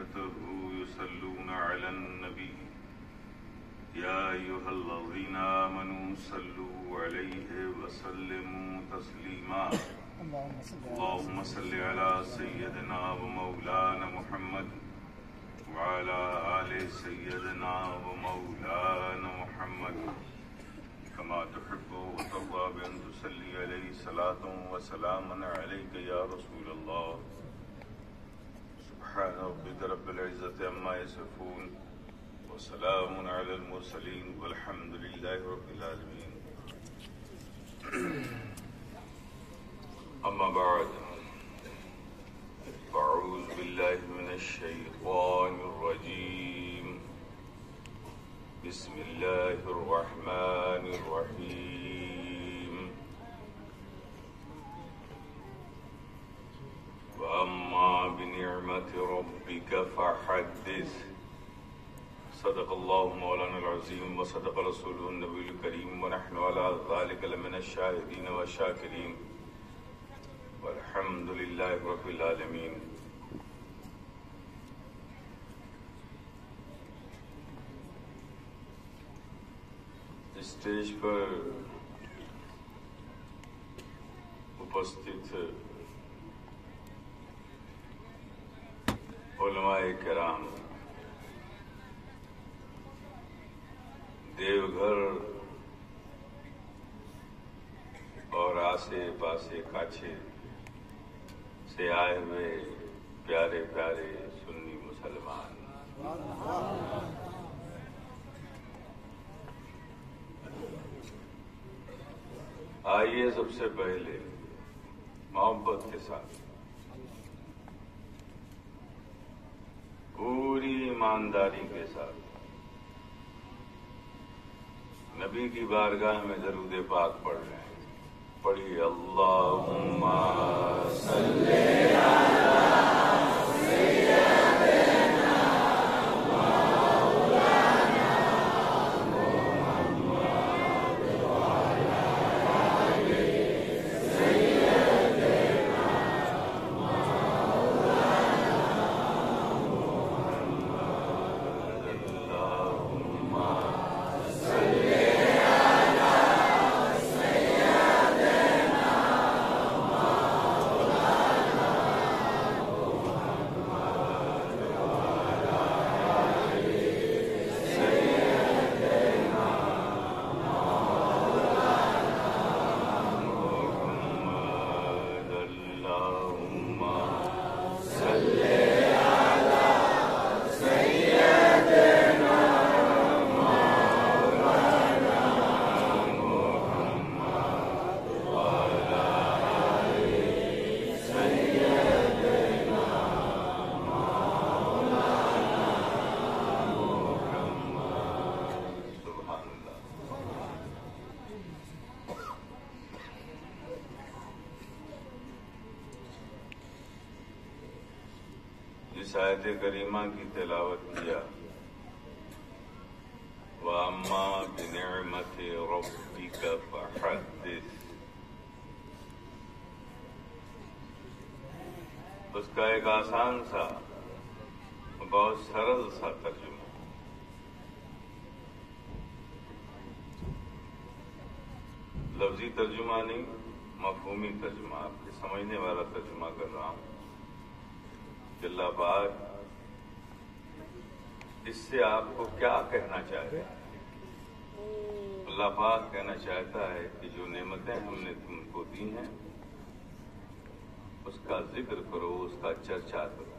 وملائكته يصلون على النبي يا أيها الذين آمنوا صلوا عليه وسلموا تسليما اللهم صل على سيدنا ومولانا محمد وعلى آل سيدنا ومولانا محمد كما تحب وترضى بأن تصلي عليه صلاة وسلاما عليك يا رسول الله سبحان ربك رب العزة عما يصفون وسلام على المرسلين والحمد لله رب العالمين أما بعد فأعوذ بالله من الشيطان الرجيم بسم الله الرحمن الرحيم وأما بنعمة ربك فحدث صدق الله مولانا العظيم وصدق رسوله النبي الكريم ونحن على ذلك لمن الشاهدين والشاكرين والحمد لله رب العالمين اسٹیج پر اپستھت علماء کرام دیوگھر اور آسے پاسے کاچھے سے آئے ہوئے پیارے پیارے سنی مسلمان، آئیے سب سے پہلے محبت کے ساتھ پوری ایمانداری کے ساتھ نبی کی بارگاہ میں درود پاک پڑھ رہے ہیں۔ پڑھیے اللہم صلی علی سیدنا مولانا محمد وعلی آل سیدنا مولانا محمد اللہم صلی آیت کریمہ کی تلاوت کیا، وَأَمَّا بِنِعْمَةِ رَبِّكَ فَحَدِّثْ، اس کا ایک آسان سا بہت سرل سا ترجمہ، لفظی ترجمہ نہیں، مفہومی ترجمہ، آپ کے سمجھنے والا ترجمہ کر رہا ہوں کہ اللہ پاک اس سے آپ کو کیا کہنا چاہتے ہیں۔ اللہ پاک کہنا چاہتا ہے کہ جو نعمتیں ہم نے تم کو دی ہیں اس کا ذکر کرو، اس کا چرچا کرو۔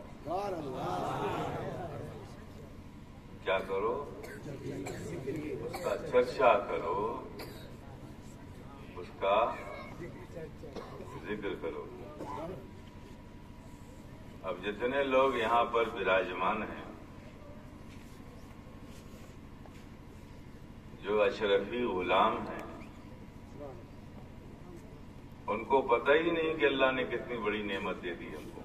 کیا کرو؟ اس کا چرچا کرو، اس کا ذکر کرو۔ اب جتنے لوگ یہاں پر براجمان ہیں جو اشرفی غلام ہیں، ان کو پتہ ہی نہیں کہ اللہ نے کتنی بڑی نعمت دے دی ہم کو۔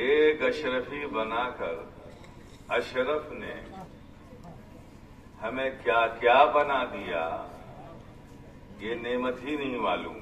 ایک اشرفی بنا کر اشرف نے ہمیں کیا کیا بنا دیا یہ نعمت ہی نہیں معلوم۔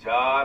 4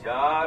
4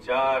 4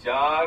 4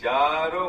4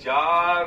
4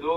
2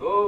2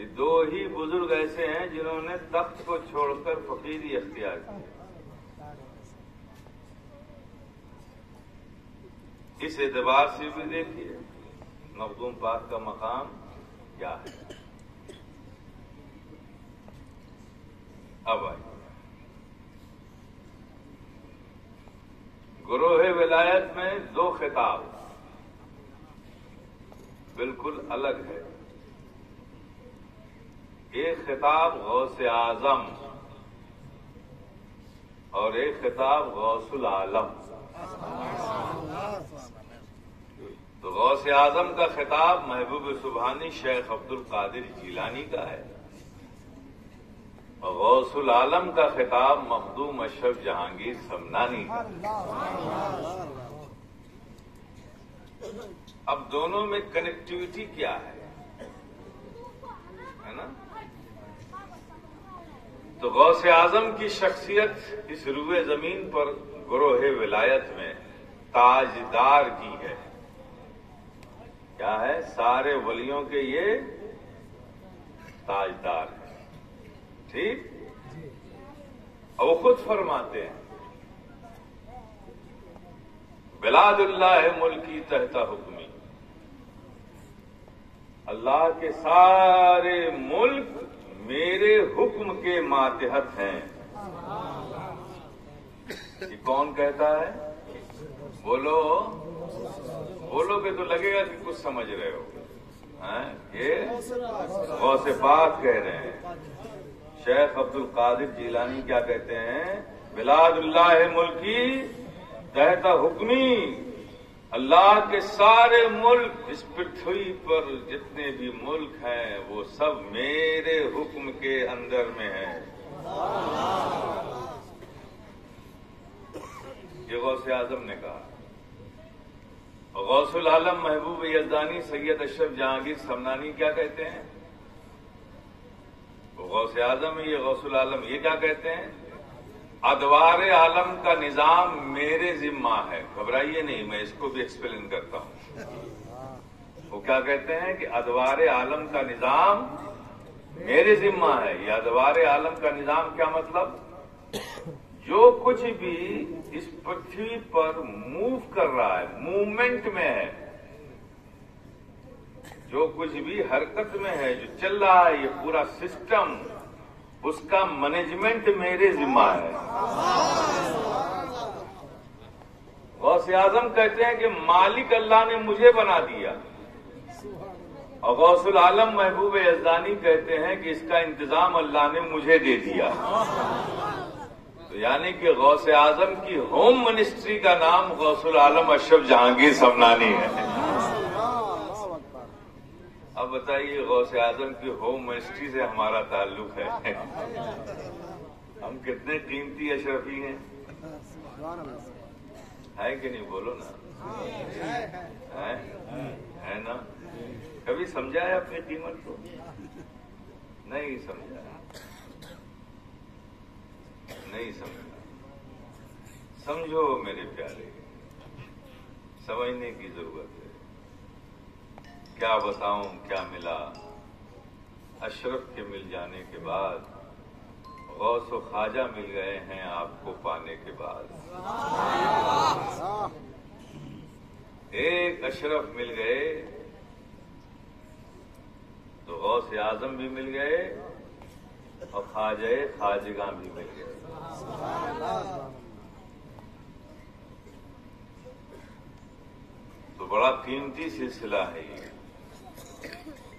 یہ دو ہی بزرگ ایسے ہیں جنہوں نے تخت کو چھوڑ کر فقیری اختیار کی. اس اعتبار سے بھی دیکھیے مخدوم پاک کا مقام کیا ہے. اب آئیے گروہ ولایت میں دو خطاب بالکل الگ ہے. ایک خطاب غوث اعظم اور ایک خطاب غوث العالم. تو غوث اعظم کا خطاب محبوب سبحانی شیخ عبد القادر جیلانی کا ہے اور غوث العالم کا خطاب مخدوم اشرف جہانگیر سمنانی کا. اب دونوں میں کنیکٹیوٹی کیا ہے نا؟ تو غوث اعظم کی شخصیت اس روئے زمین پر گروہ ولایت میں تاجدار کی ہے. کیا ہے؟ سارے ولیوں کے یہ تاجدار ہیں. ٹھیک؟ اور وہ خود فرماتے ہیں بلاد اللہ ملکی تحت حکمی. اللہ کے سارے ملک میرے حکم کے ماتحت ہیں. یہ کون کہتا ہے؟ بولو کہ تو لگے گا کہ کچھ سمجھ رہے ہو. یہ غوث پاک کہہ رہے ہیں. شیخ عبد القادر جیلانی کیا کہتے ہیں؟ بلاد اللہ ملکی تحت حکمی. اللہ کے سارے ملک اس پرتھوی پر جتنے بھی ملک ہیں وہ سب میرے حکم کے اندر میں ہیں. یہ غوث اعظم نے کہا. غوث العالم محبوب یزدانی سید اشرف جہانگیر سمنانی کیا کہتے ہیں؟ غوث اعظم یہ غوث العالم یہ کیا کہتے ہیں؟ ادوار عالم کا نظام میرے ذمہ ہے. گھبرائیے نہیں، میں اس کو بھی ایکسپلین کرتا ہوں. وہ کیا کہتے ہیں کہ ادوار عالم کا نظام میرے ذمہ ہے. یہ ادوار عالم کا نظام کیا مطلب؟ جو کچھ بھی اس پرتھوی پر موو کر رہا ہے، موومنٹ میں ہے، جو کچھ بھی حرکت میں ہے، جو چل رہا ہے، یہ پورا سسٹم، اس کا مینجمنٹ میرے ذمہ ہے. غوث اعظم کہتے ہیں کہ مالک اللہ نے مجھے بنا دیا، اور غوث العالم محبوب یزدانی کہتے ہیں کہ اس کا انتظام اللہ نے مجھے دے دیا. تو یعنی کہ غوث اعظم کی ہوم منسٹری کا نام غوث العالم اشرف جہانگیر سمنانی ہے. اب بتائیے غوث اعظم کی ہوم منسٹری سے ہمارا تعلق ہے. ہم کتنے قیمتی اشرفی ہیں، ہے کہ نہیں؟ بولو نا، ہے نا؟ کبھی سمجھا ہے اپنی قیمت کو؟ نہیں سمجھا، نہیں سمجھا. سمجھو میرے پیارے، سمجھنے کی ضرورت ہے. کیا بتاؤں کیا ملا اشرف کے مل جانے کے بعد. غوث و خواجہ مل گئے ہیں آپ کو پانے کے بعد. ایک اشرف مل گئے تو غوث اعظم بھی مل گئے اور خواجہ خواجگاں بھی مل گئے. تو بڑا قیمتی سلسلہ ہے یہ.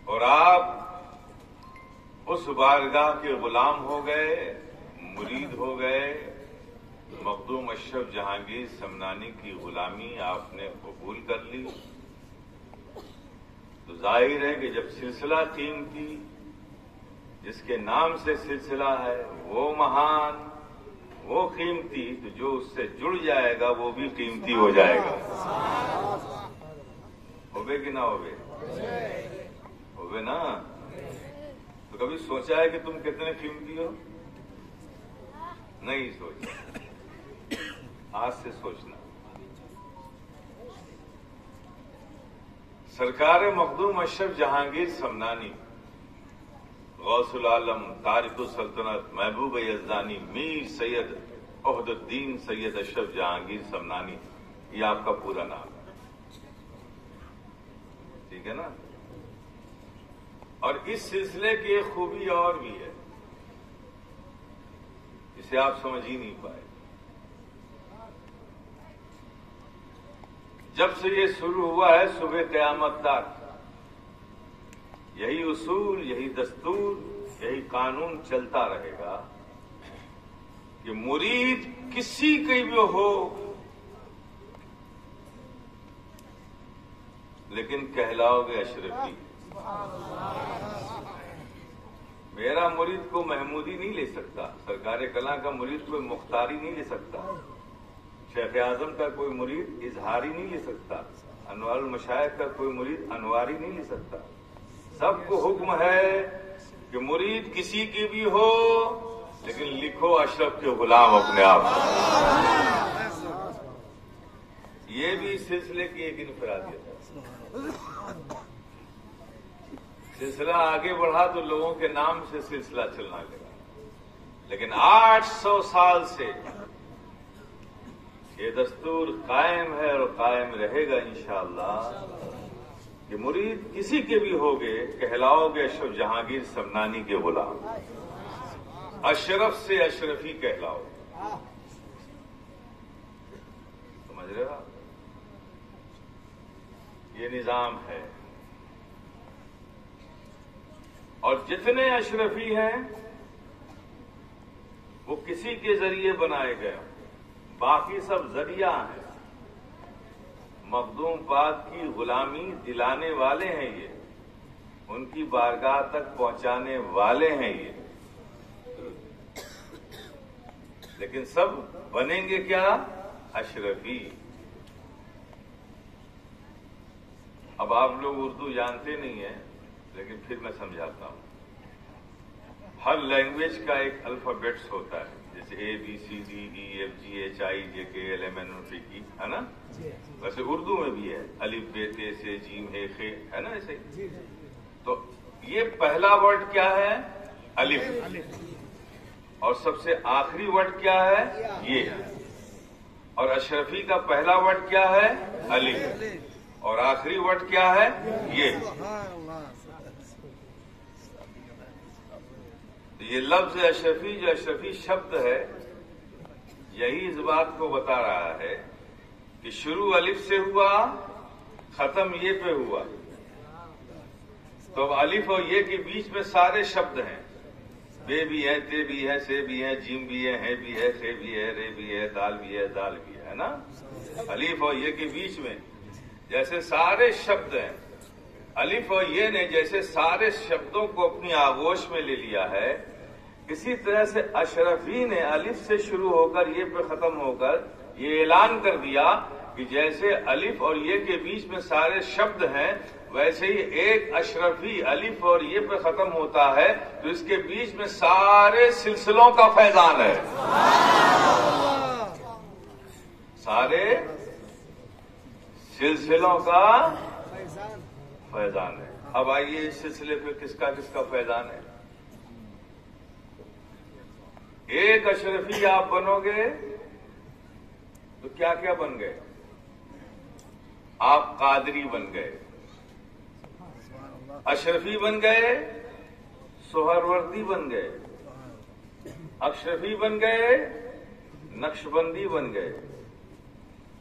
اور آپ اس بارگاہ کے غلام ہو گئے، مرید ہو گئے. مخدوم اشرف جہانگیر سمنانی کی غلامی آپ نے قبول کر لی. تو ظاہر ہے کہ جب سلسلہ قیمتی، جس کے نام سے سلسلہ ہے، وہ مہان، وہ قیمتی، تو جو اس سے جڑ جائے گا وہ بھی قیمتی ہو جائے گا. ہوگے کہ نہ ہوگے؟ ہوگے نا. تو کبھی سوچا ہے کہ تم کتنے قیمتی ہو؟ نہیں سوچا. آج سے سوچنا. سرکار مخدوم اشرف جہانگیر سمنانی غوث العالم تارک السلطنت محبوب یزدانی میر سید عہد الدین سید اشرف جہانگیر سمنانی، یہ آپ کا پورا نام ہے، ٹھیک ہے نا؟ اور اس سلسلے کی ایک خوبی اور بھی ہے جسے آپ سمجھ ہی نہیں پائے۔ جب سے یہ شروع ہوا ہے صبح قیامت تک یہی اصول، یہی دستور، یہی قانون چلتا رہے گا کہ مرید کسی کے بھی ہو لیکن کہلاؤ گے اشرفی۔ میرا مرید کو محمودی نہیں لے سکتا، سرکار کلاں کا مرید کوئی مختاری نہیں لے سکتا، شیخ اعظم کا کوئی مرید اظہاری نہیں لے سکتا، انوار المشائخ کا کوئی مرید انواری نہیں لے سکتا۔ سب کو حکم ہے کہ مرید کسی کی بھی ہو لیکن لکھو اشرف کے غلام اپنے آپ کو۔ یہ بھی اس سلسلے کی ایک انفرادیت ہے۔ سلسلہ آگے بڑھا تو لوگوں کے نام سے سلسلہ چلنا لگا، لیکن 800 سال سے یہ دستور قائم ہے اور قائم رہے گا انشاءاللہ کہ مرید کسی کے بھی ہوگے کہلاؤ گے اشرف جہانگیر سمنانی کے غلام، اشرف سے اشرفی کہلاؤ۔ سمجھ رہے آپ؟ یہ نظام ہے، اور جتنے اشرفی ہیں وہ کسی کے ذریعے بنائے گئے، باقی سب ذریعہ ہیں، مخدوم پاک کی غلامی دلانے والے ہیں، یہ ان کی بارگاہ تک پہنچانے والے ہیں یہ، لیکن سب بنیں گے کیا؟ اشرفی۔ اب آپ لوگ اردو جانتے نہیں ہیں لیکن پھر میں سمجھاتا ہوں۔ ہر لینگویج کا ایک الفابیٹس ہوتا ہے، جیسے A B C D E F G H I J K L M N O P کی، ہے نا؟ ویسے اردو میں بھی ہے، الف بے تے سے جیم ہے خے، ہے نا ایسے؟ تو یہ پہلا ورڈ کیا ہے؟ الف، اور سب سے آخری ورڈ کیا ہے؟ یہ۔ اور اشرفی کا پہلا ورڈ کیا ہے؟ الف، اور آخری ورڈ کیا ہے؟ یہ۔ یہ لفظ اشرفی جو اشرفی شبد ہے یہی اس بات کو بتا رہا ہے کہ شروع الف سے ہوا، ختم یہ پہ ہوا، تو اب الف اور یہ کے بیچ میں سارے شبد ہیں، بے بھی ہے، تے بھی ہے، سے بھی ہے، جیم بھی ہے بھی ہے، خے بھی ہے، رے بھی ہے، دال بھی ہے، دال بھی ہے نا؟ الف اور یہ کے بیچ میں جیسے سارے شبد ہیں، الف اور یہ نے جیسے سارے شبدوں کو اپنی آغوش میں لے لیا ہے، اسی طرح سے اشرفی نے الف سے شروع ہو کر یہ پہ ختم ہو کر یہ اعلان کر دیا کہ جیسے الف اور یہ کے بیچ میں سارے شبد ہیں ویسے ہی ایک اشرفی الف اور یہ پہ ختم ہوتا ہے تو اس کے بیچ میں سارے سلسلوں کا فیضان ہے، سارے سلسلوں کا فیضان ہے۔ اب آئیے اس سلسلے پہ کس کا فیضان ہے؟ ایک اشرفی آپ بنو گے تو کیا کیا بن گئے؟ آپ قادری بن گئے، اشرفی بن گئے، سہروردی بن گئے، اشرفی بن گئے، نقشبندی بن گئے،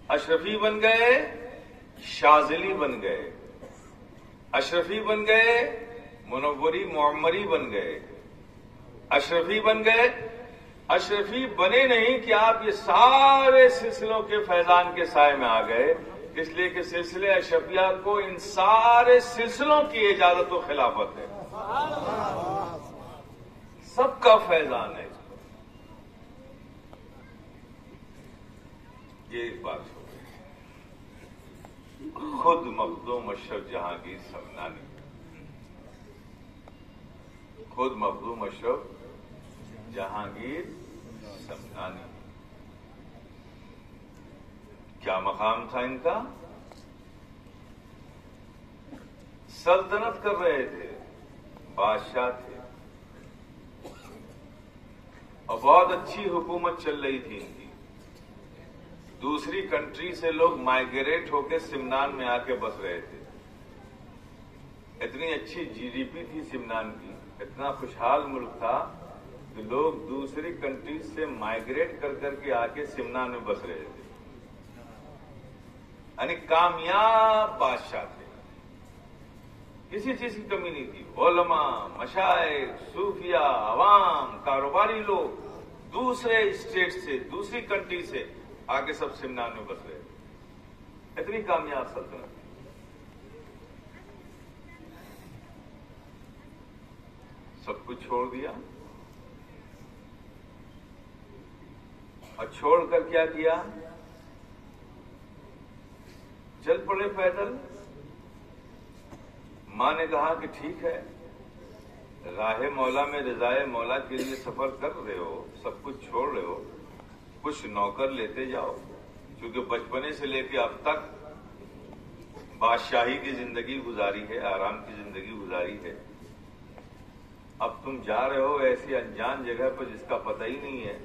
اشرفی بن گئے، شاذلی بن گئے، اشرفی بن گئے، منوری معمری بن گئے، اشرفی بن گئے۔ اشرفی بنے نہیں کہ آپ یہ سارے سلسلوں کے فیضان کے سائے میں آ گئے، اس لیے کہ سلسلے اشرفیہ کو ان سارے سلسلوں کی اجازت و خلافت ہے، سب کا فیضان ہے۔ یہ ایک بات ہو گئی۔ خود مخدوم اشرف جہانگیر سمنانی، خود مخدوم اشرف جہانگیر سمنانی، کیا مقام تھا ان کا؟ سلطنت کر رہے تھے، بادشاہ تھے، اور بہت اچھی حکومت چل رہی تھی ان کی. دوسری کنٹری سے لوگ مائگریٹ ہو کے سمنان میں آ کے بس رہے تھے. اتنی اچھی جی ڈی پی تھی سمنان کی, اتنا خوشحال ملک تھا کہ لوگ دوسری کنٹریز سے مائگریٹ کر کر کے آ کے سمنان میں بس رہے تھے. یعنی کامیاب بادشاہ تھے, کسی چیز کی کمی نہیں تھی. علماء, مشائخ, صوفیہ, عوام, کاروباری لوگ دوسرے اسٹیٹ سے, دوسری کنٹری سے آ کے سب سمنان میں بس رہے تھے. اتنی کامیاب سلطنت تھی. سب کچھ چھوڑ دیا اور چھوڑ کر کیا کیا؟ چل پڑے پیدل. ماں نے کہا کہ ٹھیک ہے, راہ مولا میں رضائے مولا کے لیے سفر کر رہے ہو, سب کچھ چھوڑ رہے ہو, کچھ نوکر لیتے جاؤ. کیونکہ بچپنے سے لے کے اب تک بادشاہی کی زندگی گزاری ہے, آرام کی زندگی گزاری ہے. اب تم جا رہے ہو ایسی انجان جگہ پر جس کا پتہ ہی نہیں ہے,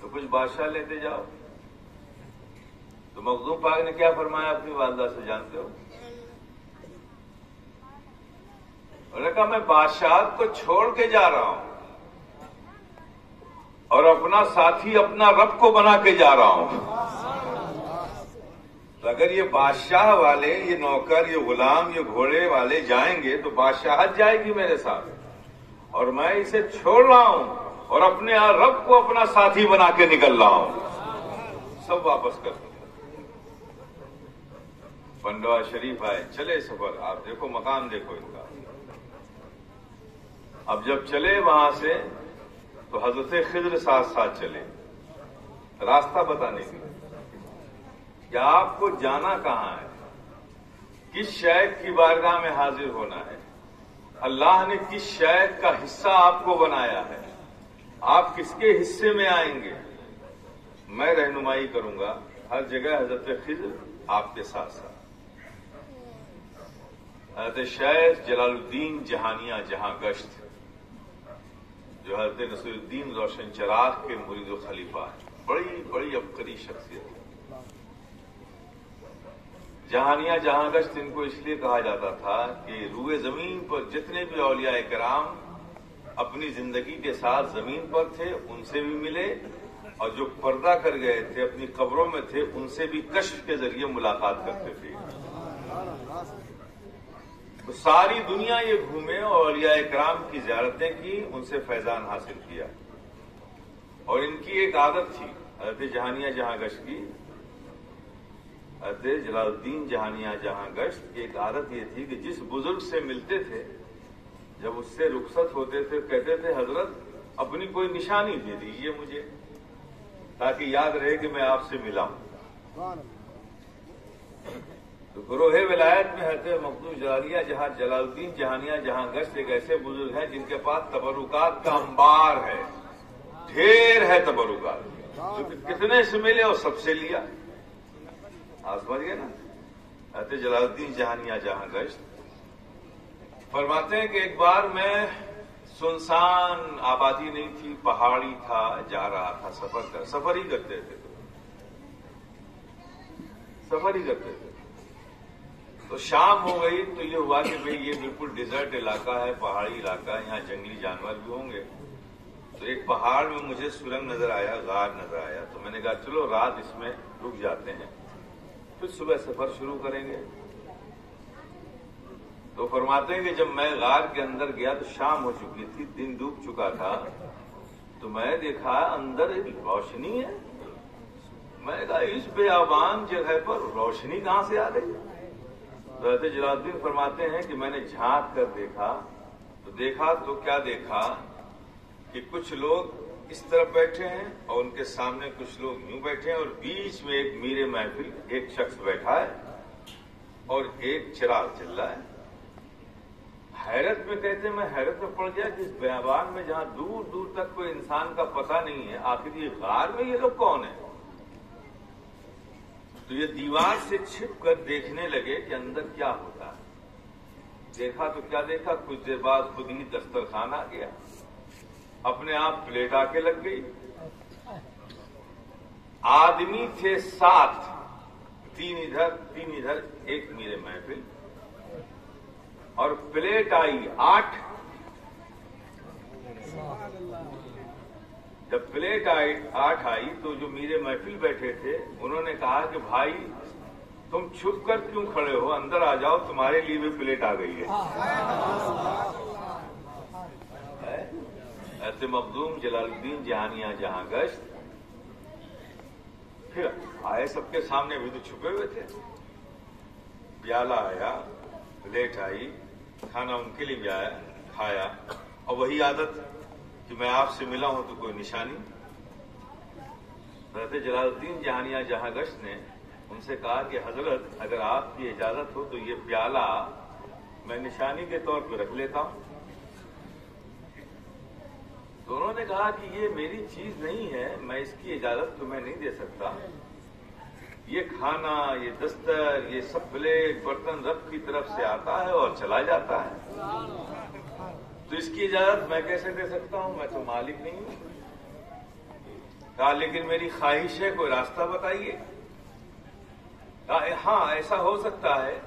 تو کچھ بادشاہ لیتے جاؤ. تو مخدوم پاک نے کیا فرمایا اپنی والدہ سے جانتے ہو؟ انہوں نے کہا میں بادشاہت کو چھوڑ کے جا رہا ہوں اور اپنا ساتھی اپنا رب کو بنا کے جا رہا ہوں. تو اگر یہ بادشاہ والے, یہ نوکر, یہ غلام, یہ گھوڑے والے جائیں گے تو بادشاہت جائے گی میرے ساتھ, اور میں اسے چھوڑ رہا ہوں اور اپنے رب کو اپنا ساتھی بنا کے نکل رہا ہوں. سب واپس کر دو. پنڈوا شریف آئے, چلے سفر. آپ دیکھو مقام دیکھو ان کا. اب جب چلے وہاں سے تو حضرت خضر ساتھ ساتھ چلے راستہ بتانے کے لیے کہ آپ کو جانا کہاں ہے, کس شیخ کی بارگاہ میں حاضر ہونا ہے, اللہ نے کس شیخ کا حصہ آپ کو بنایا ہے, آپ کس کے حصے میں آئیں گے, میں رہنمائی کروں گا. ہر جگہ حضرت خضر آپ کے ساتھ ساتھ. حضرت شیخ جلال الدین جہانیہ جہاں گشت, جو حضرت نصیر الدین روشن چراغ کے مرید و خلیفہ ہیں, بڑی بڑی عبقری شخصیت ہے. جہانیہ جہاں گشت ان کو اس لیے کہا جاتا تھا کہ روئے زمین پر جتنے بھی اولیاء کرام اپنی زندگی کے ساتھ زمین پر تھے ان سے بھی ملے, اور جو پردہ کر گئے تھے اپنی قبروں میں تھے ان سے بھی کشف کے ذریعے ملاقات کرتے تھے. تو ساری دنیا یہ گھومے اور اولیاء کرام کی زیارتیں کی, ان سے فیضان حاصل کیا. اور ان کی ایک عادت تھی حضرت جہانیہ جہاں گشت کی, حضرت جلال الدین جہانیہ جہاں گشت کی ایک عادت یہ تھی کہ جس بزرگ سے ملتے تھے جب اس سے رخصت ہوتے تھے کہتے تھے حضرت اپنی کوئی نشانی دے دیجیے مجھے تاکہ یاد رہے کہ میں آپ سے ملا ہوں. تو گروہ ولایت میں حضرت مخدوم جلالیہ جہاں جلال الدین جہانیہ جہاں گشت ایک ایسے بزرگ ہیں جن کے پاس تبرکات کا انبار ہے, ڈھیر ہے تبرکات. کتنے سے ملے اور سب سے لیا. آپ سمجھ گئے نا. حضرت جلال الدین جہانیہ جہاں گشت فرماتے ہیں کہ ایک بار میں سنسان آبادی نہیں تھی, پہاڑی تھا, جا رہا تھا, سفر ہی کرتے تھے. تو شام ہو گئی تو یہ ہوا کہ بھئی یہ بالکل ڈیزرٹ علاقہ ہے, پہاڑی علاقہ ہے, یہاں جنگلی جانور بھی ہوں گے. تو ایک پہاڑ میں مجھے سرنگ نظر آیا, غار نظر آیا, تو میں نے کہا چلو رات اس میں رک جاتے ہیں, پھر صبح سفر شروع کریں گے. تو فرماتے ہیں کہ جب میں غار کے اندر گیا تو شام ہو چکی تھی, دن ڈوب چکا تھا. تو میں دیکھا اندر ایک روشنی ہے. میں نے کہا اس بیابان جگہ پر روشنی کہاں سے آ گئی. حضرت جلال الدین فرماتے ہیں کہ میں نے جھانک کر دیکھا تو کیا دیکھا کہ کچھ لوگ اس طرف بیٹھے ہیں اور ان کے سامنے کچھ لوگ یوں بیٹھے ہیں, اور بیچ میں ایک میر محفل ایک شخص بیٹھا ہے اور ایک چراغ چل رہا ہے. حیرت میں کہتے ہیں میں حیرت میں پڑ گیا کہ اس بیابان میں جہاں دور دور تک کوئی انسان کا پتہ نہیں ہے, آخر یہ غار میں یہ لوگ کون ہیں. تو یہ دیوار سے چھپ کر دیکھنے لگے کہ اندر کیا ہوتا ہے. دیکھا تو کیا دیکھا, کچھ دیر بعد خود ہی دسترخوان آ گیا, اپنے آپ پلیٹ آ کے لگ گئی, آدمی تھے 7، 3 ادھر، ایک میرے محفل، اور پلیٹ آئی 8۔ جب پلیٹ 8 آئی تو جو میرے محفل بیٹھے تھے انہوں نے کہا کہ بھائی تم چھپ کر کیوں کھڑے ہو، اندر آ جاؤ، تمہارے لیے بھی پلیٹ آ گئی ہے۔ ایسے مخدوم جلال الدین جہانیاں جہاں گشت پھر آئے، سب کے سامنے بھی تو چھپے ہوئے تھے۔ پیالہ آیا، پلیٹ آئی، کھانا ان کے لیے بھی آیا، کھایا، اور وہی عادت کہ میں آپ سے ملا ہوں تو کوئی نشانی۔ حضرت جلال الدین جہانیاں جہاں گشت نے ان سے کہا کہ حضرت اگر آپ کی اجازت ہو تو یہ پیالہ میں نشانی کے طور پہ رکھ لیتا ہوں۔ تو انہوں نے کہا کہ یہ میری چیز نہیں ہے، میں اس کی اجازت تمہیں نہیں دے سکتا۔ یہ کھانا، یہ دستر، یہ سب پلیٹ برتن رب کی طرف سے آتا ہے اور چلا جاتا ہے، تو اس کی اجازت میں کیسے دے سکتا ہوں، میں تو مالک نہیں ہوں۔ کہا لیکن میری خواہش ہے، کوئی راستہ بتائیے۔ کہا ہاں ایسا ہو سکتا ہے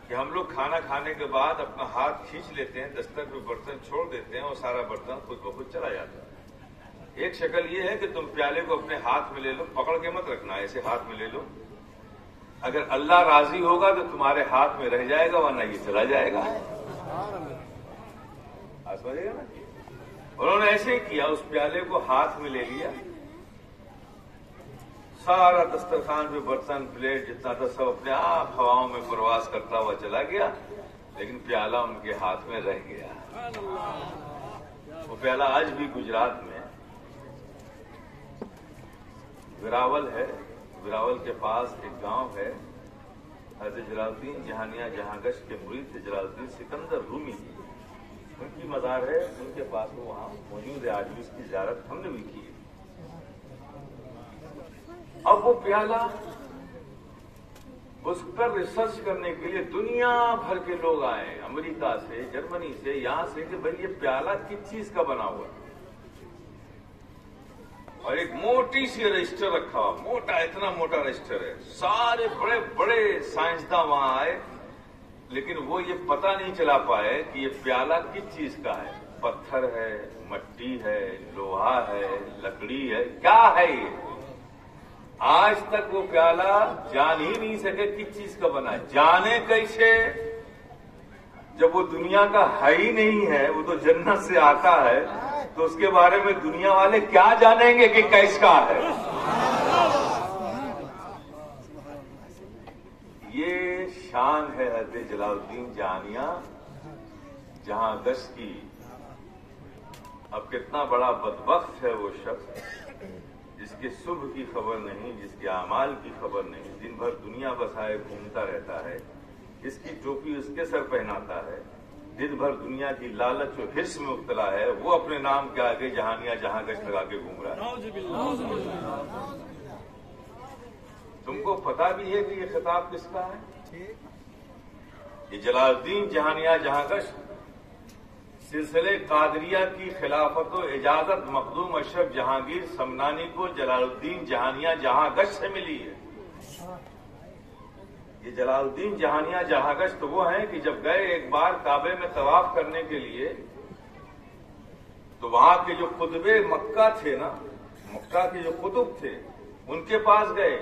کہ ہم لوگ کھانا کھانے کے بعد اپنا ہاتھ کھینچ لیتے ہیں، دستر پہ برتن چھوڑ دیتے ہیں اور سارا برتن خود بخود چلا جاتا ہے۔ ایک شکل یہ ہے کہ تم پیالے کو اپنے ہاتھ میں لے لو، پکڑ کے مت رکھنا، ایسے ہاتھ میں لے لو، اگر اللہ راضی ہوگا تو تمہارے ہاتھ میں رہ جائے گا، ورنہ یہ چلا جائے گا۔ سمجھے گا نا؟ انہوں نے ایسے ہی کیا، اس پیالے کو ہاتھ میں لے لیا، سارا دسترخوان پہ برتن پلیٹ جتنا تھا سب اپنے آپ ہواؤں میں پرواز کرتا ہوا چلا گیا، لیکن پیالہ ان کے ہاتھ میں رہ گیا۔ وہ پیالہ آج بھی گجرات میں وراول ہے، وراول کے پاس ایک گاؤں ہے، حضرت جلال الدین جہانیاں جہاں گشت کے مرید تھے جلال الدین سکندر رومی، ان کی مزار ہے، ان کے پاس وہ وہاں موجود ہے، آج بھی اس کی زیارت ہم نے بھی کی ہے۔ اب وہ پیالہ اس پر ریسرچ کرنے کے لیے دنیا بھر کے لوگ آئے، امریکہ سے، جرمنی سے، یہاں سے، کہ بھائی یہ پیالہ کس چیز کا بنا ہوا ہے، اور ایک موٹی سی رجسٹر رکھا ہوا، موٹا، اتنا موٹا رجسٹر ہے، سارے بڑے بڑے سائنسداں وہاں آئے، لیکن وہ یہ پتہ نہیں چلا پائے کہ یہ پیالہ کس چیز کا ہے، پتھر ہے، مٹی ہے، لوہا ہے، لکڑی ہے، کیا ہے یہ؟ آج تک وہ پیالہ جان ہی نہیں سکے کس چیز کا بنا ہے، جانے کیسے؟ جب وہ دنیا کا ہے ہی نہیں ہے، وہ تو جنت سے آتا ہے، تو اس کے بارے میں دنیا والے کیا جانیں گے کہ کیس کا ہے؟ یہ شان ہے حضرت جلال الدین جہانیاں جہاں گشت کی۔ اب کتنا بڑا بدبخت ہے وہ شخص جس کے صبح کی خبر نہیں، جس کے اعمال کی خبر نہیں، دن بھر دنیا بسائے گھومتا رہتا ہے، اس کی ٹوپی اس کے سر پہناتا ہے، دن بھر دنیا کی لالچ و حرص میں مبتلا ہے، وہ اپنے نام کے آگے جہانیاں جہاں گشت لگا کے گھوم رہا ہے۔ تم کو پتا بھی ہے کہ یہ خطاب کس کا ہے؟ یہ جلال الدین جہانیاں جہاں گشت سلسلے قادریہ کی خلافت و اجازت مخدوم اشرف جہانگیر سمنانی کو جلال الدین جہانیاں جہاں گشت سے ملی ہے۔ یہ جلال الدین جہانیاں جہاں گشت وہ ہیں کہ جب گئے ایک بار کعبے میں طواف کرنے کے لیے، تو وہاں کے جو قطب مکہ تھے نا، مکہ کے جو قطب تھے، ان کے پاس گئے،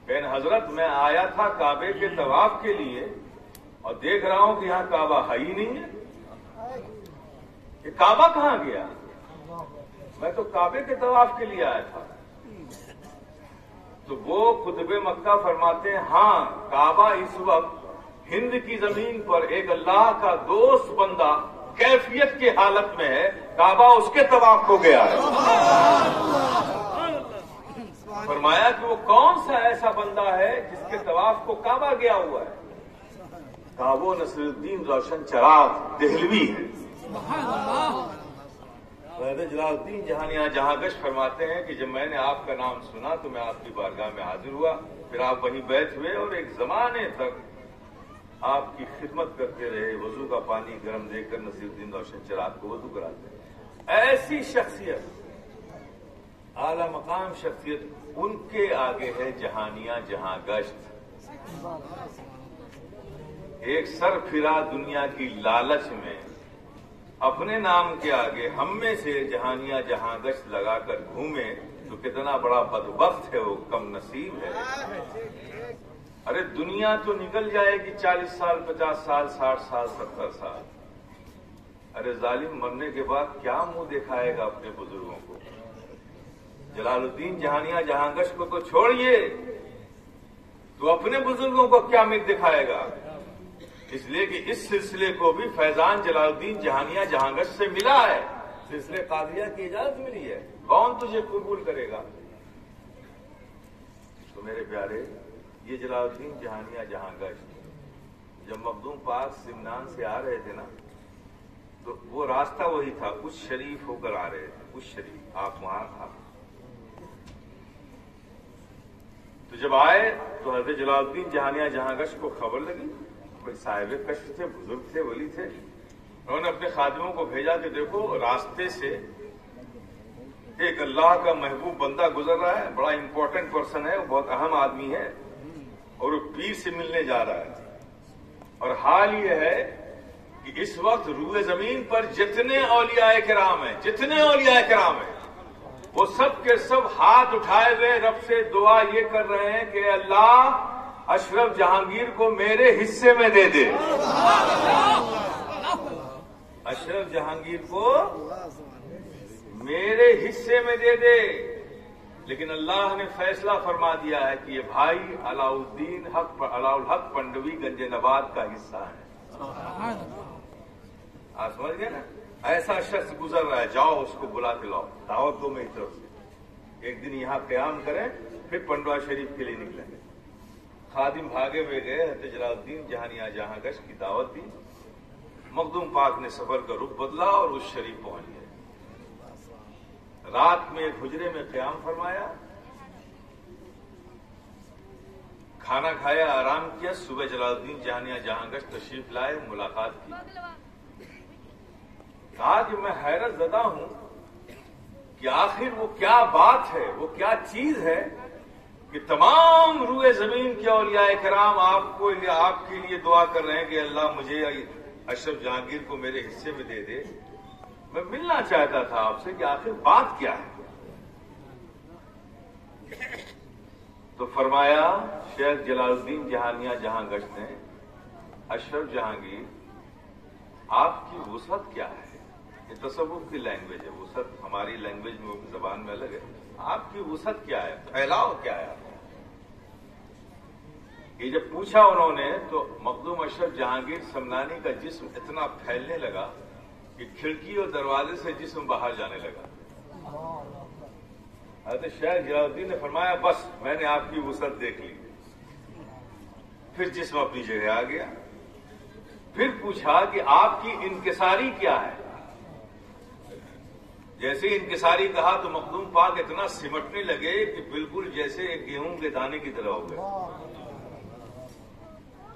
کہ حضرت میں آیا تھا کعبے کے طواف کے لیے اور دیکھ رہا ہوں کہ یہاں کعبہ ہے ہی نہیں ہے، یہ کعبہ کہاں گیا؟ میں تو کعبے کے طواف کے لیے آیا تھا۔ تو وہ قطب مکہ فرماتے ہیں ہاں، کعبہ اس وقت ہند کی زمین پر ایک اللہ کا دوست بندہ کیفیت کی حالت میں ہے، کعبہ اس کے طواف کو گیا ہے۔ فرمایا کہ وہ کون سا ایسا بندہ ہے جس کے طواف کو کعبہ گیا ہوا ہے؟ کہا وہ نصر الدین روشن چراغ دہلوی ہے۔ حضرت جلال الدین جہانیاں جہاں گشت فرماتے ہیں کہ جب میں نے آپ کا نام سنا تو میں آپ کی بارگاہ میں حاضر ہوا، پھر آپ وہیں بیٹھ ہوئے اور ایک زمانے تک آپ کی خدمت کرتے رہے، وضو کا پانی گرم دے کر نصیر الدین روشن چراغ کو وضو کراتے۔ ایسی شخصیت اعلی مقام شخصیت، ان کے آگے ہے جہانیاں جہاں گشت. ایک سر پھرا دنیا کی لالچ میں اپنے نام کے آگے ہم میں سے جہانیاں جہاں گشت لگا کر گھومے تو کتنا بڑا بدبخت ہے وہ، کم نصیب ہے. ارے دنیا تو نکل جائے گی 40 سال 50 سال 60 سال 70 سال. ارے ظالم مرنے کے بعد کیا منہ دکھائے گا اپنے بزرگوں کو؟ جلال الدین جہانیاں جہاں گشت کو تو چھوڑیے، تو اپنے بزرگوں کو کیا منہ دکھائے گا؟ اس لیے کہ اس سلسلے کو بھی فیضان جلال الدین جہانیاں جہاں گشت سے ملا ہے. سلسلے قادریہ کی اجازت ملی ہے. کون تجھے قبول کرے گا؟ تو میرے پیارے، یہ جلال الدین جہانیاں جہاں گشت جب مخدوم پاک سمنان سے آ رہے تھے نا، تو وہ راستہ وہی تھا، اس شریف ہو کر آ رہے تھے. اس شریف آپ وہاں تھا. تو جب آئے تو حضرت جلال الدین جہانیاں جہاں گشت کو خبر لگی. کوئی صاحب کشف تھے، بزرگ تھے، ولی تھے. انہوں نے اپنے خادموں کو بھیجا کہ دیکھو راستے سے ایک اللہ کا محبوب بندہ گزر رہا ہے، بڑا امپورٹنٹ پرسن ہے، وہ بہت اہم آدمی ہے، اور وہ پیر سے ملنے جا رہا ہے. اور حال یہ ہے کہ اس وقت روئے زمین پر جتنے اولیاء کرام ہیں وہ سب کے سب ہاتھ اٹھائے ہوئے رب سے دعا یہ کر رہے ہیں کہ اللہ اشرف جہانگیر کو میرے حصے میں دے دے. اشرف جہانگیر کو میرے حصے میں دے دے. لیکن اللہ نے فیصلہ فرما دیا ہے کہ یہ بھائی علاء الحق پنڈوی گنج نبات کا حصہ ہے. آپ سمجھ گئے نا؟ ایسا شخص گزر رہا ہے، جاؤ اس کو بلا کے لاؤ، دعوت دو میری طرف سے. ایک دن یہاں قیام کریں، پھر پنڈوا شریف کے لیے نکلیں گے. خادم بھاگے ہوئے گئے، حضرت جلال الدین جہانیاں جہاں گشت کی دعوت دی. مخدوم پاک نے سفر کا رخ بدلا اور اس شریف پہنچ گئے. رات میں ایک حجرے میں قیام فرمایا، کھانا کھایا، آرام کیا. صبح جلال الدین جہانیاں جہاں گشت تشریف لائے، ملاقات کی. کہا کہ میں حیرت زدہ ہوں کہ آخر وہ کیا بات ہے، وہ کیا چیز ہے کہ تمام روئے زمین کے اولیاء کرام آپ کے لیے دعا کر رہے ہیں کہ اللہ مجھے اشرف جہانگیر کو میرے حصے میں دے دے. میں ملنا چاہتا تھا آپ سے کہ آخر بات کیا ہے. تو فرمایا شیخ جلال الدین جہانیاں جہاں گشت نے، اشرف جہانگیر آپ کی وسعت کیا ہے؟ یہ تصوف کی لینگویج ہے، وسعت ہماری لینگویج میں زبان میں الگ ہے. آپ کی وسعت کیا ہے، پھیلاؤ کیا ہے؟ یہ جب پوچھا انہوں نے تو مخدوم اشرف جہانگیر سمنانی کا جسم اتنا پھیلنے لگا کہ کھڑکی اور دروازے سے جسم باہر جانے لگا. حضرت شیخ جلال الدین نے فرمایا بس میں نے آپ کی وسعت دیکھ لی. پھر جسم اپنی جگہ آ گیا. پھر پوچھا کہ آپ کی انکساری کیا ہے؟ جیسے انکساری کہا تو مخدوم پاک اتنا سمٹنے لگے کہ بالکل جیسے ایک گیہوں کے دانے کی طرح ہو گئے.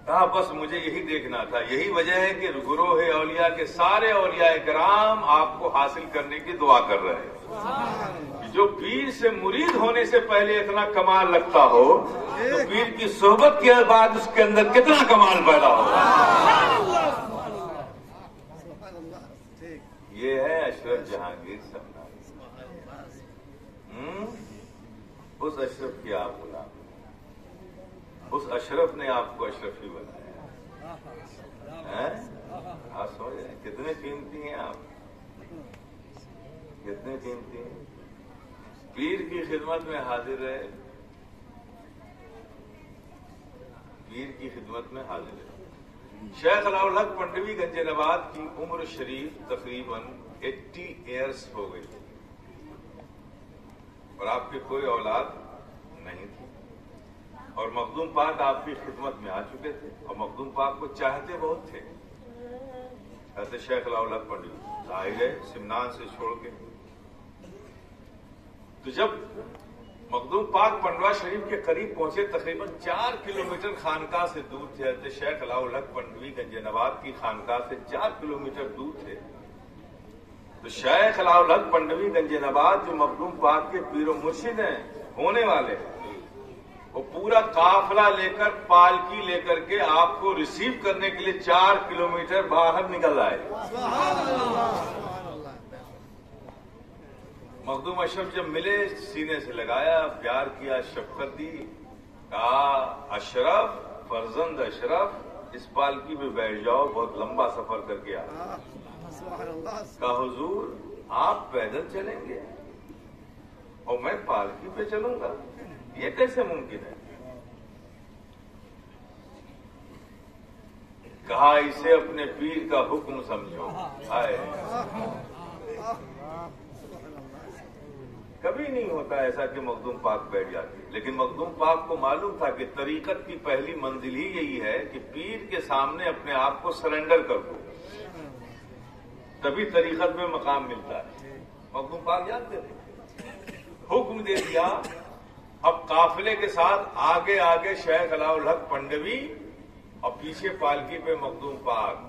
کہا بس مجھے یہی دیکھنا تھا. یہی وجہ ہے کہ گروہ اولیاء کے سارے اولیاء کرام آپ کو حاصل کرنے کی دعا کر رہے ہیں. جو پیر سے مرید ہونے سے پہلے اتنا کمال لگتا ہو تو پیر کی صحبت کے بعد اس کے اندر کتنا کمال پیدا ہو. یہ ہے اشرف جہانگیر سمنانی. اس اشرف کی آپ غلام، اس اشرف نے آپ کو اشرفی بنایا. آپ سمجھ رہے ہیں کتنے قیمتی ہیں آپ، کتنے قیمتی ہیں. پیر کی خدمت میں حاضر رہے، پیر کی خدمت میں حاضر رہے. شیخ علاء الحق پنڈوی گنج نبات کی عمر شریف تقریباً 80 ایئرس ہو گئی اور آپ کی کوئی اولاد نہیں تھی. اور مخدوم پاک آپ کی خدمت میں آ چکے تھے اور مخدوم پاک کو چاہتے بہت تھے. حضرت شیخ علاء الحق پنڈوی آئے گئے سمنان سے چھوڑ کے. تو جب مخدوم پاک پنڈوا شریف کے قریب پہنچے، تقریباً 4 کلومیٹر خانقاہ سے دور تھے. حضرت شیخ علاء الحق پنڈوی گنج نبات کی خانقاہ سے 4 کلومیٹر دور تھے. تو شیخ علاؤل حق پنڈوی گنج نبات جو مخدوم پاک کے پیر و مرشد ہیں ہونے والے، وہ پورا قافلہ لے کر پالکی لے کر کے آپ کو ریسیو کرنے کے لیے 4 کلومیٹر باہر نکل آئے۔ مخدوم اشرف جب ملے سینے سے لگایا، پیار کیا، شفقت دی، کہا اشرف فرزند اشرف اس پالکی میں بیٹھ جاؤ، بہت لمبا سفر کر کے آیا۔ کہا حضور آپ پیدل چلیں گے اور میں پالکی پہ چلوں گا، یہ کیسے ممکن ہے؟ کہا اسے اپنے پیر کا حکم سمجھو۔ آئے کبھی نہیں ہوتا ایسا کہ مخدوم پاک بیٹھ جاتی، لیکن مخدوم پاک کو معلوم تھا کہ طریقت کی پہلی منزل ہی یہی ہے کہ پیر کے سامنے اپنے آپ کو سرنڈر کر دو، تبھی طریقت میں مقام ملتا ہے۔ مخدوم پاک جانتے تھے، حکم دے دیا۔ اب قافلے کے ساتھ آگے آگے شیخ علاؤل حق پنڈوی اور پیچھے پالکی پہ مخدوم پاک۔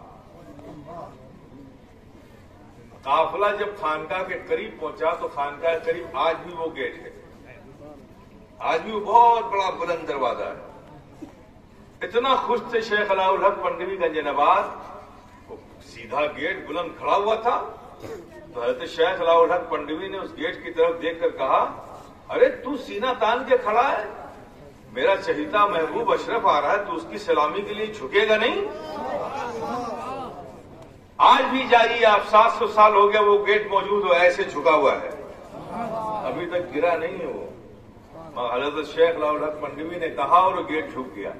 قافلہ جب خانقاہ کے قریب پہنچا تو خانقاہ کے قریب آج بھی وہ گیٹ ہے، آج بھی وہ بہت بڑا بلند دروازہ ہے۔ اتنا خوش تھے شیخ علاؤل حق پنڈوی گنج نواز، سیدھا گیٹ بلند کھڑا ہوا تھا تو حضرت شیخ علاؤل حق پنڈوی نے اس گیٹ کی طرف دیکھ کر کہا ارے تو سینہ تان کے کھڑا ہے، میرا چہیتا محبوب اشرف آ رہا ہے، تو اس کی سلامی کے لیے جھکے گا نہیں؟ آج بھی جائیے آپ، 700 سال ہو گیا وہ گیٹ موجود ہو، ایسے جھکا ہوا ہے، ابھی تک گرا نہیں ہے وہ۔ حضرت شیخ علاؤل حق پنڈوی نے کہا اور وہ گیٹ جھک گیا۔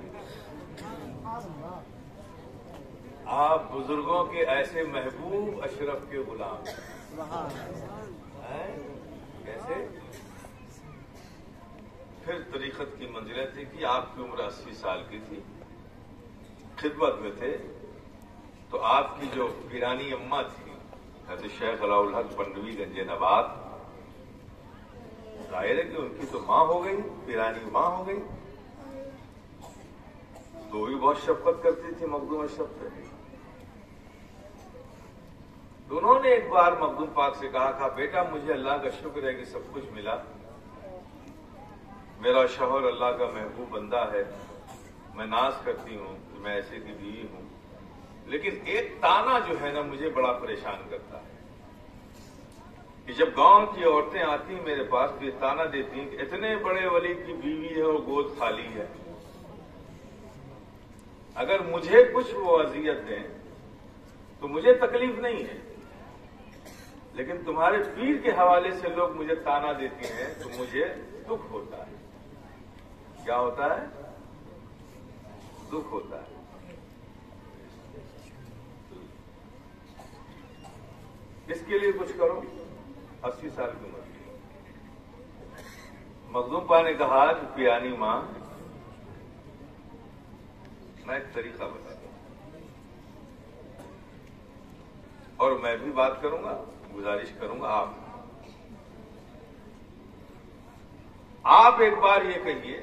آپ بزرگوں کے ایسے محبوب اشرف کے غلام کیسے؟ پھر طریقت کی منزلیں تھی کہ آپ کی عمر 80 سال کی تھی، خدمت میں تھے، تو آپ کی جو پیرانی اماں تھی حضرت شیخ علاؤل حق پنڈوی گنج نبات، ظاہر ہے کہ ان کی تو ماں ہو گئی، پیرانی ماں ہو گئی، تو بھی بہت شفقت کرتی تھی مخدوم اشرف پہ۔ تو انہوں نے ایک بار مخدوم پاک سے کہا بیٹا مجھے اللہ کا شکر ہے کہ سب کچھ ملا، میرا شوہر اللہ کا محبوب بندہ ہے، میں ناز کرتی ہوں کہ میں ایسے کی بیوی ہوں، لیکن ایک تانا جو ہے نا مجھے بڑا پریشان کرتا ہے کہ جب گاؤں کی عورتیں آتی ہیں میرے پاس تو یہ تانا دیتی ہیں کہ اتنے بڑے ولی کی بیوی ہے اور گود خالی ہے، اگر مجھے کچھ وہ اذیت دیں تو مجھے تکلیف نہیں ہے، لیکن تمہارے پیر کے حوالے سے لوگ مجھے تانا دیتے ہیں تو مجھے دکھ ہوتا ہے۔ کیا ہوتا ہے؟ دکھ ہوتا ہے۔ اس کے لیے کچھ کرو، 80 سال کی عمر کی۔ مخدوم پا نے کہا کہ پیانی ماں میں ایک طریقہ بتا دوں اور میں بھی بات کروں گا، گزارش کروں گا آپ ایک بار یہ کہیے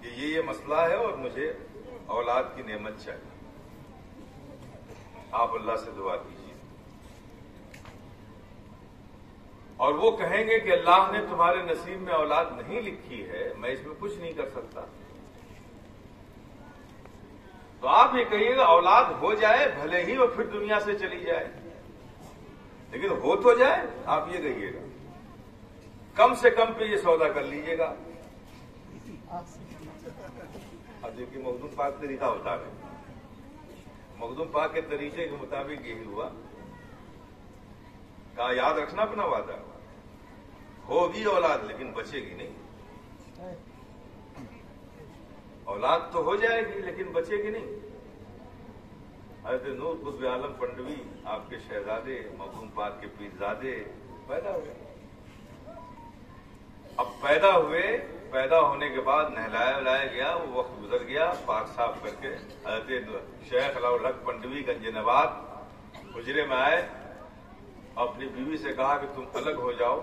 کہ یہ مسئلہ ہے اور مجھے اولاد کی نعمت چاہیے، آپ اللہ سے دعا کیجیے، اور وہ کہیں گے کہ اللہ نے تمہارے نصیب میں اولاد نہیں لکھی ہے، میں اس میں کچھ نہیں کر سکتا، تو آپ یہ کہیے گا اولاد ہو جائے بھلے ہی وہ پھر دنیا سے چلی جائے، لیکن ہو تو جائے، آپ یہ کہیے گا، کم سے کم پہ یہ سودا کر لیجئے گا۔ اب دیکھیے مخدوم پاک طریقہ ہوتا ہے، مخدوم پاک کے طریقے کے مطابق یہی ہوا، کہا یاد رکھنا اپنا وعدہ، ہوگی اولاد لیکن بچے گی نہیں، اولاد تو ہو جائے گی لیکن بچے گی نہیں۔ حضرت نور قطب عالم پنڈوی آپ کے شہزادے مخدوم پاک کے پیرزادے پیدا ہوئے، اب پیدا ہوئے، پیدا ہونے کے بعد نہلایا ولایا گیا، وہ وقت گزر گیا، پاک صاف کر کے حضرت شیخ علاؤل حق پنڈوی گنج نواز حجرے میں آئے، اپنی بیوی سے کہا کہ تم الگ ہو جاؤ،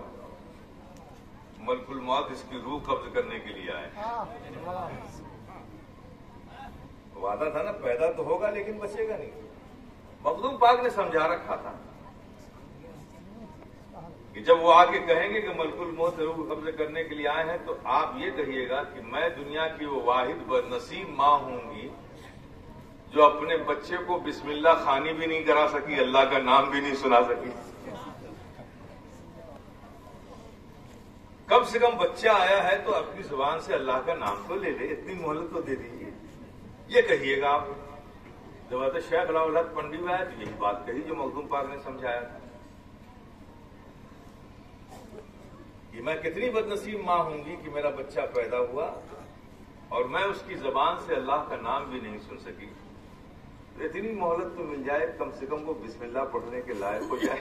ملک الموت اس کی روح قبض کرنے کے لیے آئے۔ وعدہ تھا نا، پیدا تو ہوگا لیکن بچے گا نہیں، مخدوم پاک نے سمجھا رکھا تھا، کہ جب وہ آ کے کہیں گے کہ ملک الموت روح قبضے کرنے کے لیے آئے ہیں تو آپ یہ کہیے گا کہ میں دنیا کی وہ واحد بدنصیب ماں ہوں گی جو اپنے بچے کو بسم اللہ خوانی بھی نہیں کرا سکی، اللہ کا نام بھی نہیں سنا سکی۔ کم سے کم بچہ آیا ہے تو اپنی زبان سے اللہ کا نام تو لے لے، اتنی مہلت تو دے دیجیے، یہ کہیے گا آپ۔ جب حضرت شیخ علاء الحق پنڈی آئے تو یہی بات کہی جو مخدوم پاک نے سمجھایا تھا کہ میں کتنی بدنصیب ماں ہوں گی کہ میرا بچہ پیدا ہوا اور میں اس کی زبان سے اللہ کا نام بھی نہیں سن سکی، تو اتنی مہلت تو مل جائے، کم سے کم وہ بسم اللہ پڑھنے کے لائق ہو جائے۔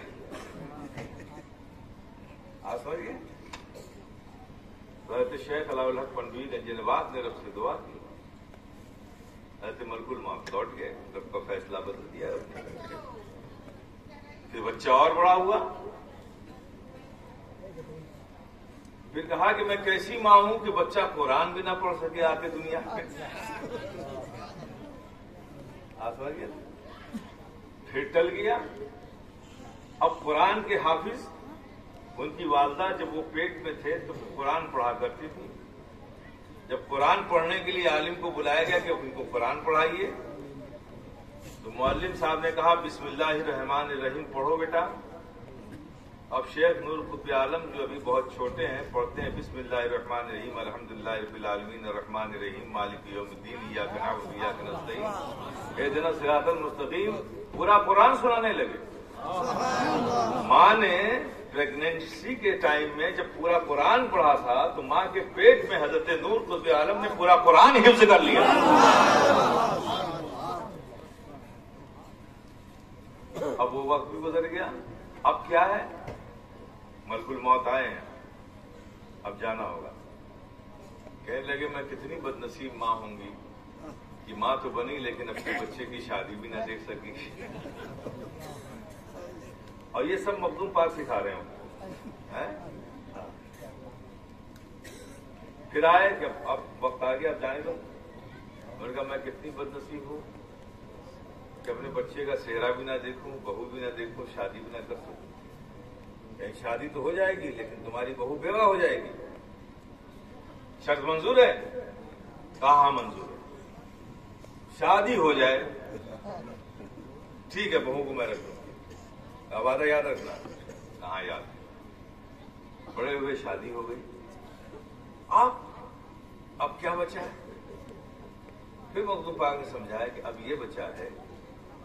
آپ سمجھئے؟ حضرت شیخ علاء الحق پنڈوی گنج نواز نے رب سے دعا کی، حضرت ملک الموت لوٹ گئے، رب کا فیصلہ بدل دیا، پھر بچہ اور بڑا ہوا، پھر کہا کہ میں کیسی ماں ہوں کہ بچہ قرآن بھی نہ پڑھ سکے آ کے دنیا میں۔ آپ سمجھ گئے؟ پھر ٹل گیا۔ اب قرآن کے حافظ، ان کی والدہ جب وہ پیٹ میں تھے تو قرآن پڑھا کرتی تھی، جب قرآن پڑھنے کے لیے عالم کو بلایا گیا کہ ان کو قرآن پڑھائیے تو معلم صاحب نے کہا بسم اللہ الرحمن الرحیم پڑھو بیٹا۔ اب شیخ نور قطب عالم جو ابھی بہت چھوٹے ہیں پڑھتے ہیں بسم اللہ الرحمن الرحیم الحمدللہ رب العالمین الرحمن الرحیم مالک یوم الدین ایاک نعبد و ایاک نستعین اہدنا الصراط المستقیم، پورا قرآن سنانے لگے۔ ماں نے پریگنینسی کے ٹائم میں جب پورا قرآن پڑھا تھا تو ماں کے پیٹ میں حضرت نور قطب عالم نے پورا قرآن حفظ کر لیا۔ اب وہ وقت بھی گزر گیا، اب کیا ہے؟ ملک الموت آئے ہیں، اب جانا ہوگا۔ کہنے لگے میں کتنی بدنصیب ماں ہوں گی کہ ماں تو بنی لیکن اپنے بچے کی شادی بھی نہ دیکھ سکی۔ اور یہ سب مخدوم پاک سکھا رہے ہیں۔ پھر آئے کہ اب وقت آ گیا، اب جانے دو۔ میں نے کہا میں کتنی بدنصیب ہوں کہ اپنے بچے کا چہرہ بھی نہ دیکھوں، بہو بھی نہ دیکھوں، شادی بھی نہ کر سکوں۔ کہیں شادی تو ہو جائے گی لیکن تمہاری بہو بیوہ ہو جائے گی، شرط منظور ہے؟ کہاں منظور ہے؟ شادی ہو جائے ٹھیک ہے، بہو کو میں رکھ دوں گا، وعدہ یاد رکھنا۔ کہاں یاد؟ بڑے ہوئے شادی ہو گئی، اب کیا بچا ہے؟ پھر مخدوم پاک نے سمجھایا کہ اب یہ بچہ ہے،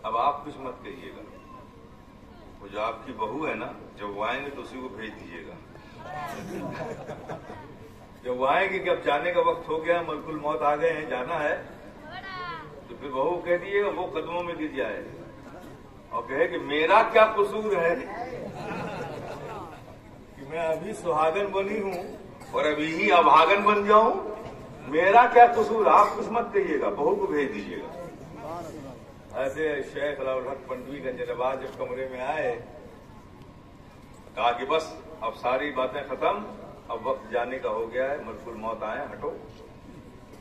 اب آپ کچھ مت کہیے گا، وہ جو آپ کی بہو ہے نا جب وہ آئیں گے تو اسی کو بھیج دیجیے گا۔ جب وہ آئیں گے کہ اب جانے کا وقت ہو گیا، ملک الموت آ گئے ہیں، جانا ہے، تو پھر بہو کہہ دیے گا وہ قدموں میں گر جائے اور کہے کہ میرا کیا قصور ہے کہ میں ابھی سہاگن بنی ہوں اور ابھی ہی ابھاگن بن جاؤں، میرا کیا قصور؟ آپ کچھ مت کہیے گا، بہو کو بھیج دیجیے گا۔ ایسے شیخ علاء الحق پنڈوی گنج نواز جب کمرے میں آئے کہا کہ بس اب ساری باتیں ختم، اب وقت جانے کا ہو گیا ہے، ملک الموت آئے، ہٹو۔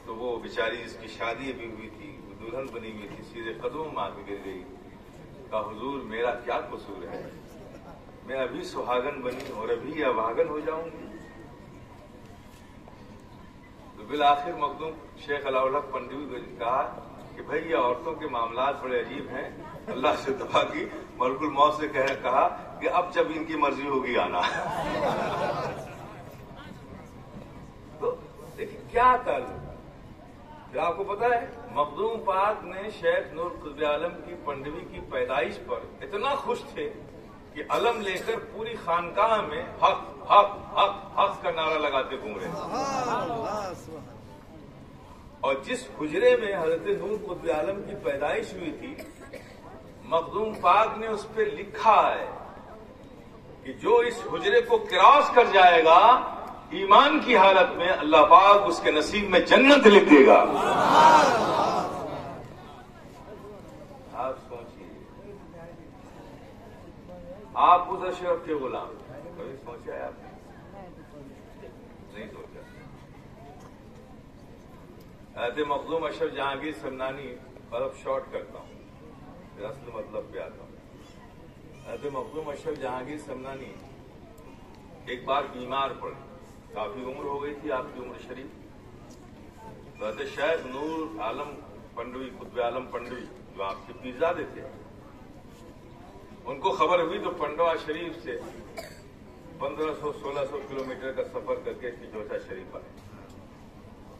تو وہ بیچاری جس کی شادی ابھی ہوئی تھی، وہ دلہن بنی ہوئی تھی، سیدھے قدموں میں آ کے گر گئی، کہا حضور میرا کیا قصور ہے، میں ابھی سہاگن بنی اور ابھی ابھاگن ہو جاؤں گی۔ تو بالآخر مخدوم شیخ علاء الحق پنڈوی نے کہا کہ بھائی یہ عورتوں کے معاملات بڑے عجیب ہیں، اللہ سے دعا کی، ملک الموت سے کہا کہ اب جب ان کی مرضی ہوگی آنا۔ تو دیکھیں کیا تعلق، پھر آپ کو پتا ہے مخدوم پاک نے شیخ نور قطب عالم کی پنڈوی کی پیدائش پر اتنا خوش تھے کہ علم لے کر پوری خانقاہ میں حق حق حق حق کا نعرہ لگاتے گھوم رہے۔ اور جس حجرے میں حضرت نور قطب عالم کی پیدائش ہوئی تھی، مخدوم پاک نے اس پہ لکھا ہے کہ جو اس حجرے کو کراس کر جائے گا ایمان کی حالت میں، اللہ پاک اس کے نصیب میں جنت لکھ دے گا۔ آپ سوچیے، آپ اس اشرف کے غلام، کبھی سوچا ہے آپ نے؟ نہیں سوچا۔ حضرت مخدوم اشرف جہانگیر سمنانی، مطلب شارٹ کرتا ہوں، اصل مطلب پہ آتا ہوں۔ حضرت مخدوم اشرف جہانگیر سمنانی ایک بار بیمار پڑے، کافی عمر ہو گئی تھی آپ کی عمر شریف. حضرت شیخ نور عالم پنڈوی، قطب عالم پنڈوی جو آپ کے پیرزادے تھے، ان کو خبر ہوئی تو پنڈوا شریف سے 1500-1600 کلومیٹر کا سفر کر کے چوچا شریف آئے.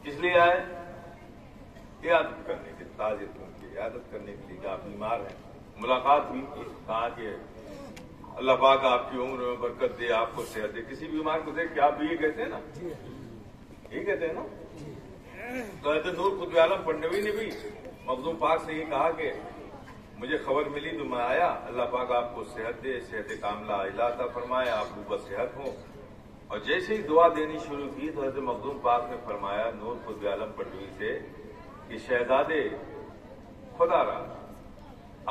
کس لیے آئے؟ عیادت کرنے کے، تعزیت کی عیادت کرنے کے لیے کہ آپ بیمار ہیں. ملاقات ہوئی، کہا کہ اللہ پاک آپ کی عمر میں برکت دے، آپ کو صحت دے. کسی بیمار کو دیکھ کے آپ بھی یہ کہتے ہیں نا، یہ کہتے ہیں نا. تو حضرت نور قطب عالم پنڈوی نے بھی مخدوم پاک سے یہ کہا کہ مجھے خبر ملی تو میں آیا، اللہ پاک آپ کو صحت دے، صحت کاملہ عطا فرمائے، آپ کو بس صحت ہو. اور جیسے ہی دعا دینی شروع کی تو حضرت مخدوم پاک نے فرمایا نور قطب عالم پنڈوی سے کہ شہزادے خدا را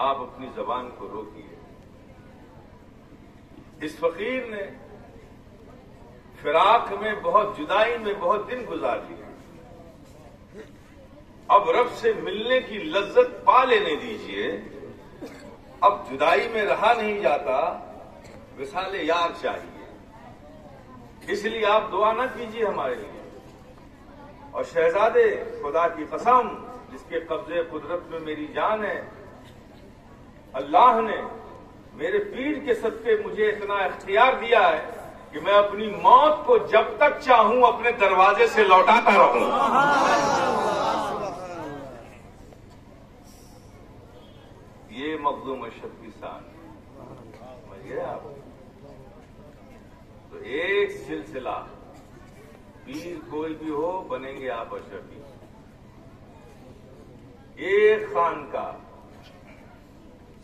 آپ اپنی زبان کو روکیے. اس فقیر نے فراق میں بہت، جدائی میں بہت دن گزار لیے، اب رب سے ملنے کی لذت پا لینے دیجیے. اب جدائی میں رہا نہیں جاتا، وصال یار چاہیے. اس لیے آپ دعا نہ کیجیے ہمارے لیے. اور شہزادے خدا کی قسم جس کے قبضے قدرت میں میری جان ہے، اللہ نے میرے پیر کے صدقے مجھے اتنا اختیار دیا ہے کہ میں اپنی موت کو جب تک چاہوں اپنے دروازے سے لوٹاتا رہوں. یہ مخدوم اشرف کی شان ہے. سمجھ گئے آپ؟ تو ایک سلسلہ، پیر کوئی بھی ہو بنیں گے آپ اشرفی. ایک خانقاہ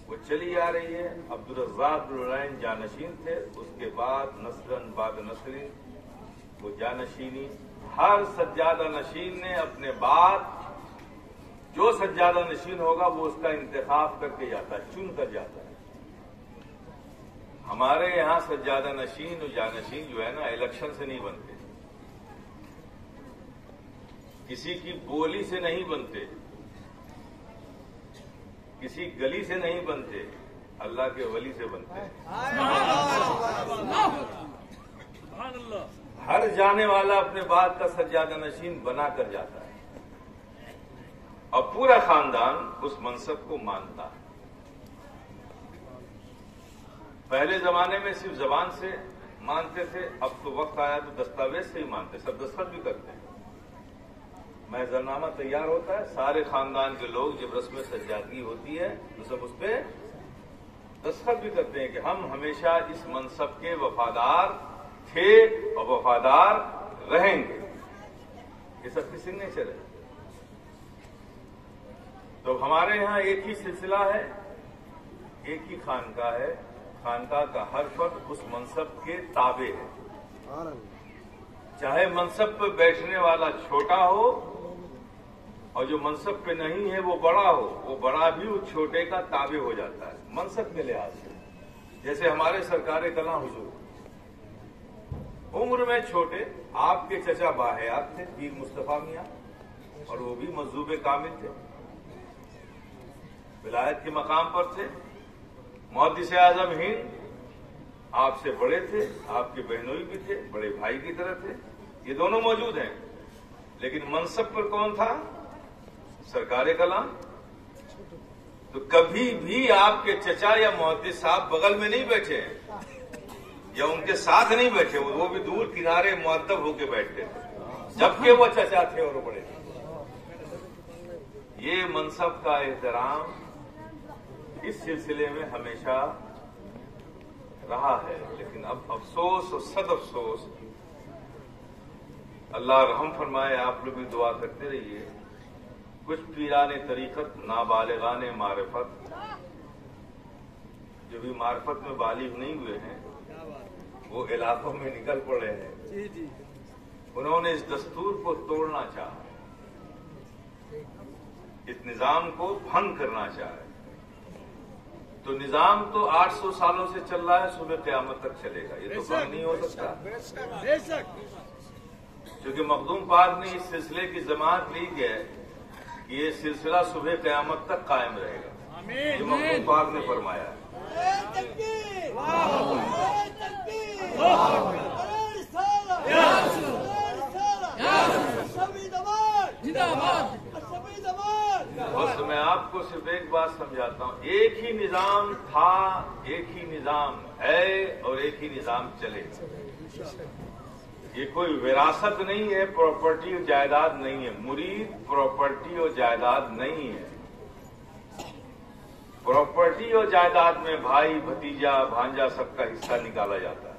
وہ چلی آ رہی ہے. عبدالرزاق العین جانشین تھے، اس کے بعد نصرن بعد نصرین وہ جانشینی. ہر سجادہ نشین نے اپنے بعد جو سجادہ نشین ہوگا وہ اس کا انتخاب کر کے جاتا ہے، چن کر جاتا ہے. ہمارے یہاں سجادہ نشین اور جانشین جو ہے نا الیکشن سے نہیں بنتے، کسی کی بولی سے نہیں بنتے، کسی گلی سے نہیں بنتے، اللہ کے ولی سے بنتے ہیں. ہر جانے والا اپنے بعد کا سجادہ نشین بنا کر جاتا ہے اور پورا خاندان اس منصب کو مانتا ہے. پہلے زمانے میں صرف زبان سے مانتے تھے، اب تو وقت آیا تو دستاویز سے ہی مانتے، سب دستخط بھی کرتے ہیں. محضرنامہ تیار ہوتا ہے، سارے خاندان کے لوگ جب رسم سجادگی ہوتی ہے تو سب اس پہ دستخط بھی کرتے ہیں کہ ہم ہمیشہ اس منصب کے وفادار تھے اور وفادار رہیں گے. یہ سب کی سگنیچر ہے. تو ہمارے یہاں ایک ہی سلسلہ ہے، ایک ہی خانقاہ ہے. خانقاہ کا ہر فرد اس منصب کے تابع ہے، چاہے منصب پہ بیٹھنے والا چھوٹا ہو اور جو منصب پہ نہیں ہے وہ بڑا ہو، وہ بڑا بھی اس چھوٹے کا تابع ہو جاتا ہے منصب کے لحاظ سے. جیسے ہمارے سرکار کلاں حضور عمر میں چھوٹے، آپ کے چچا باحیات تھے پیر مصطفیٰ میاں، اور وہ بھی مجذوب کامل تھے، ولایت کے مقام پر تھے. محدث اعظم ہند آپ سے بڑے تھے، آپ کے بہنوئی بھی تھے، بڑے بھائی کی طرح تھے. یہ دونوں موجود ہیں، لیکن منصب پر کون تھا؟ سرکار کلام. تو کبھی بھی آپ کے چچا یا محدث صاحب بغل میں نہیں بیٹھے یا ان کے ساتھ نہیں بیٹھے، وہ بھی دور کنارے مؤدب ہو کے بیٹھتے تھے، جبکہ وہ چچا تھے اور وہ بڑے تھے. یہ منصب کا احترام اس سلسلے میں ہمیشہ رہا ہے. لیکن اب افسوس اور صد افسوس، اللہ رحم فرمائے، آپ لوگ بھی دعا کرتے رہیے، کچھ پیران طریقت، نابالغان معرفت، جو بھی معرفت میں بالغ نہیں ہوئے ہیں، وہ علاقوں میں نکل پڑے ہیں. انہوں نے اس دستور کو توڑنا چاہا، اس نظام کو بھنگ کرنا چاہے. تو نظام تو 800 سالوں سے چل رہا ہے، صبح قیامت تک چلے گا. یہ تو بھنگ نہیں ہو سکتا، کیونکہ مخدوم پاک نے اس سلسلے کی ضمانت لی ہے کہ یہ سلسلہ صبح قیامت تک قائم رہے گا. یہ مخدوم پاک نے فرمایا ہے. بس میں آپ کو صرف ایک بات سمجھاتا ہوں، ایک ہی نظام تھا، ایک ہی نظام ہے اور ایک ہی نظام چلے گا۔ یہ کوئی وراثت نہیں ہے، پراپرٹی اور جائیداد نہیں ہے، مرید پراپرٹی اور جائیداد نہیں ہے۔ پراپرٹی اور جائیداد میں بھائی بھتیجا بھانجا سب کا حصہ نکالا جاتا ہے۔